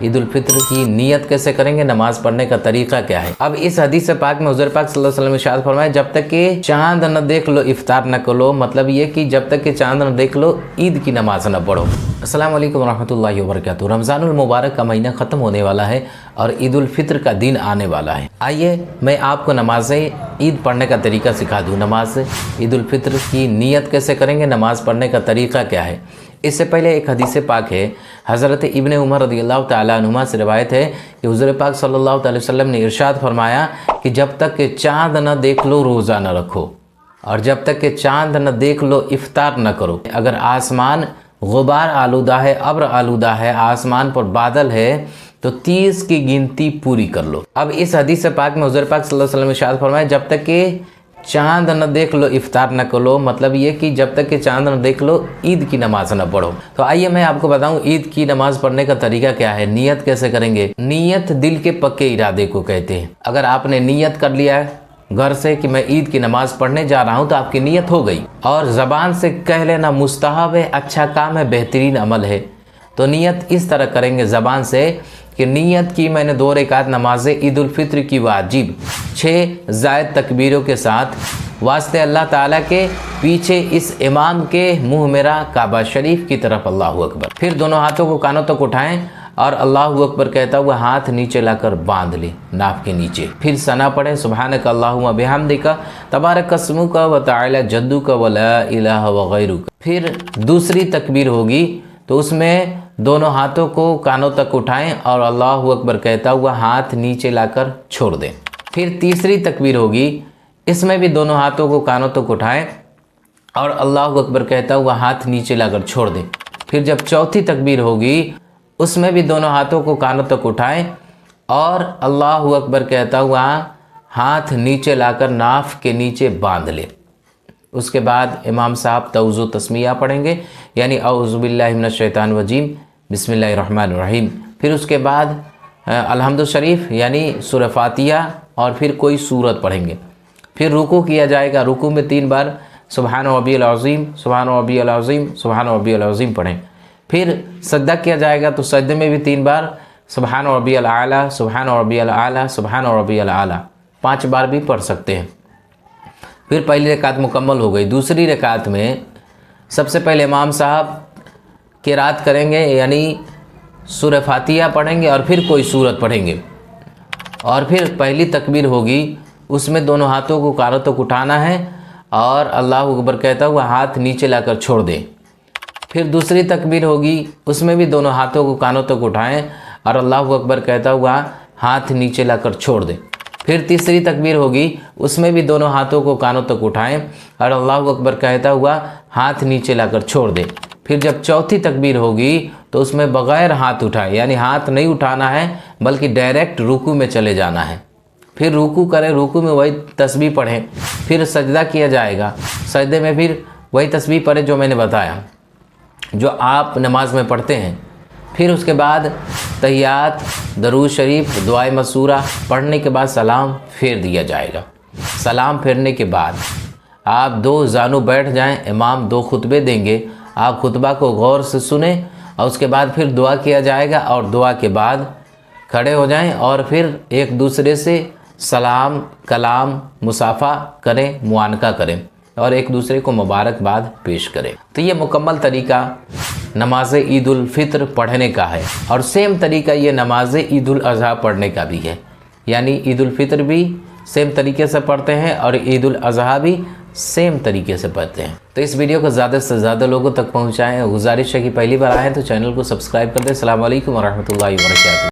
ईद उल फित्र की नीयत कैसे करेंगे, नमाज पढ़ने का तरीका क्या है। अब इस हदीस पाक में हुज़ूर पाक सल्लल्लाहु अलैहि वसल्लम इरशाद फरमाया, जब तक कि चांद न देख लो इफ्तार न करो, मतलब ये कि जब तक कि चांद न देख लो ईद की नमाज न पढ़ो। अस्सलाम वालेकुम रहमतुल्लाहि व बरकातुहू। रमज़ानुल मुबारक का महीना ख़त्म होने वाला है और ईद उल फित्र का दिन आने वाला है। आइए मैं आपको नमाज ईद पढ़ने का तरीका सिखा दूँ। नमाज ईद उल फित्र की नीयत कैसे करेंगे, नमाज़ पढ़ने का तरीका क्या है। इससे पहले एक हदीस पाक है, हज़रत इब्ने उमर रज़ियल्लाहु तआला अन्हुमा से रिवायत है कि हुज़ूर पाक सल्लल्लाहु अलैहि वसल्लम ने इरशाद फरमाया कि जब तक कि चाँद न देख लो रोज़ा न रखो, और जब तक कि चाँद न देख लो इफ्तार न करो। अगर आसमान गुबार आलूदा है, अब्र आलूदा है, आसमान पर बादल है, तो 30 की गिनती पूरी कर लो। अब इस हदीस पाक में हुज़ूर पाक सल्लल्लाहु अलैहि वसल्लम ने इरशाद फरमाया, जब तक कि चाँद न देख लो इफ्तार न करो, मतलब ये कि जब तक कि चाँद न देख लो ईद की नमाज न पढ़ो। तो आइए मैं आपको बताऊं ईद की नमाज पढ़ने का तरीका क्या है, नीयत कैसे करेंगे। नीयत दिल के पक्के इरादे को कहते हैं। अगर आपने नीयत कर लिया है घर से कि मैं ईद की नमाज पढ़ने जा रहा हूं, तो आपकी नीयत हो गई। और ज़बान से कह लेना मुस्तहब है, अच्छा काम है, बेहतरीन अमल है। तो नीयत इस तरह करेंगे ज़बान से कि नीयत की मैंने 2 रकात नमाज ईद उल फित्र की वाजिब 6 ज़ायद तकबीरों के साथ वास्ते अल्लाह ताला के पीछे इस इमाम के मुँह मेरा काबा शरीफ की तरफ अल्लाहु अकबर। फिर दोनों हाथों को कानों तक उठाएं और अल्लाहु अकबर कहता हुआ हाथ नीचे लाकर बांध ले नाफ के नीचे। फिर सना पढ़े, सुबहानक अल्लाहुम्मा बिहम्दिका तबारक अस्मुका व तआला जद्दुका व ला इलाहा व गैरुका। फिर दूसरी तकबीर होगी तो उसमें दोनों हाथों को कानों तक उठाएं और अल्लाहु अकबर कहता हुआ हाथ नीचे लाकर छोड़ दें। फिर तीसरी तकबीर होगी, इसमें भी दोनों हाथों को कानों तक उठाएं और अल्लाहु अकबर कहता हुआ हाथ नीचे लाकर छोड़ दें। फिर जब चौथी तकबीर होगी उसमें भी दोनों हाथों को कानों तक उठाएं और अल्लाहु अकबर कहता हुआ हाथ नीचे लाकर नाफ के नीचे बांध ले। उसके बाद इमाम साहब तवज़ु तस्मिया पढ़ेंगे, यानी औज़ु बिल्लाहि मिनश शैतानिर रजीम बिस्मिल्लाहिर रहमानिर रहीम। फिर उसके बाद अलहम्दु शरीफ यानी सूरह फातिहा और फिर कोई सूरत पढ़ेंगे। फिर रुकू किया जाएगा, रुकू में 3 बार सुबहान रब्बियल अज़ीम, सुबहान रब्बियल अज़ीम, सुबहान रब्बियल अज़ीम पढ़ें। फिर सजदा किया जाएगा तो सजदे में भी 3 बार सुबहान रब्बियल आला, सुबहान रब्बियल आला, सुबहान रब्बियल आला 5 बार भी पढ़ सकते हैं। फिर पहली रकात मुकम्मल हो गई। दूसरी रकात में सबसे पहले इमाम साहब क़िरात करेंगे, यानी सूरह फातिहा पढ़ेंगे और फिर कोई सूरत पढ़ेंगे। और फिर पहली तकबीर होगी, उसमें दोनों हाथों को कानों तक उठाना है और अल्लाहु अकबर कहता हुआ हाथ नीचे लाकर छोड़ दें। फिर दूसरी तकबीर होगी, उसमें भी दोनों हाथों को कानों तक उठाएं और अल्लाहु अकबर कहता हुआ हाथ नीचे लाकर छोड़ दें। फिर तीसरी तकबीर होगी, उसमें भी दोनों हाथों को कानों तक उठाएं और अल्लाहु अकबर कहता हुआ हाथ नीचे लाकर छोड़ दें। फिर जब चौथी तकबीर होगी तो उसमें बग़ैर हाथ उठाए, यानी हाथ नहीं उठाना है बल्कि डायरेक्ट रुकू में चले जाना है। फिर रुकू करें, रुकू में वही तस्बीह पढ़ें। फिर सजदा किया जाएगा, सजदे में फिर वही तस्बीह पढ़ें जो मैंने बताया, जो आप नमाज में पढ़ते हैं। फिर उसके बाद तहियात, दरूद शरीफ, दुआए मसूरा पढ़ने के बाद सलाम फेर दिया जाएगा। सलाम फेरने के बाद आप 2 जानू बैठ जाएं, इमाम 2 खुतबे देंगे, आप खुतबा को गौर से सुने और उसके बाद फिर दुआ किया जाएगा और दुआ के बाद खड़े हो जाएं और फिर एक दूसरे से सलाम कलाम मुसाफ़ा करें, मुआनका करें और एक दूसरे को मुबारकबाद पेश करें। तो ये मुकम्मल तरीका नमाज ईद उल फित्र पढ़ने का है। और सेम तरीका ये नमाज ईद उल अज़हा पढ़ने का भी है, यानी ईद उल फित्र भी सेम तरीके से पढ़ते हैं और ईद उल अज़हा भी सेम तरीके से पढ़ते हैं। तो इस वीडियो को ज़्यादा से ज़्यादा लोगों तक पहुँचाएँ। गुजारिश है कि पहली बार आएँ तो चैनल को सब्सक्राइब कर दें। अस्सलामु अलैकुम व रहमतुल्लाहि व बरकातुहू।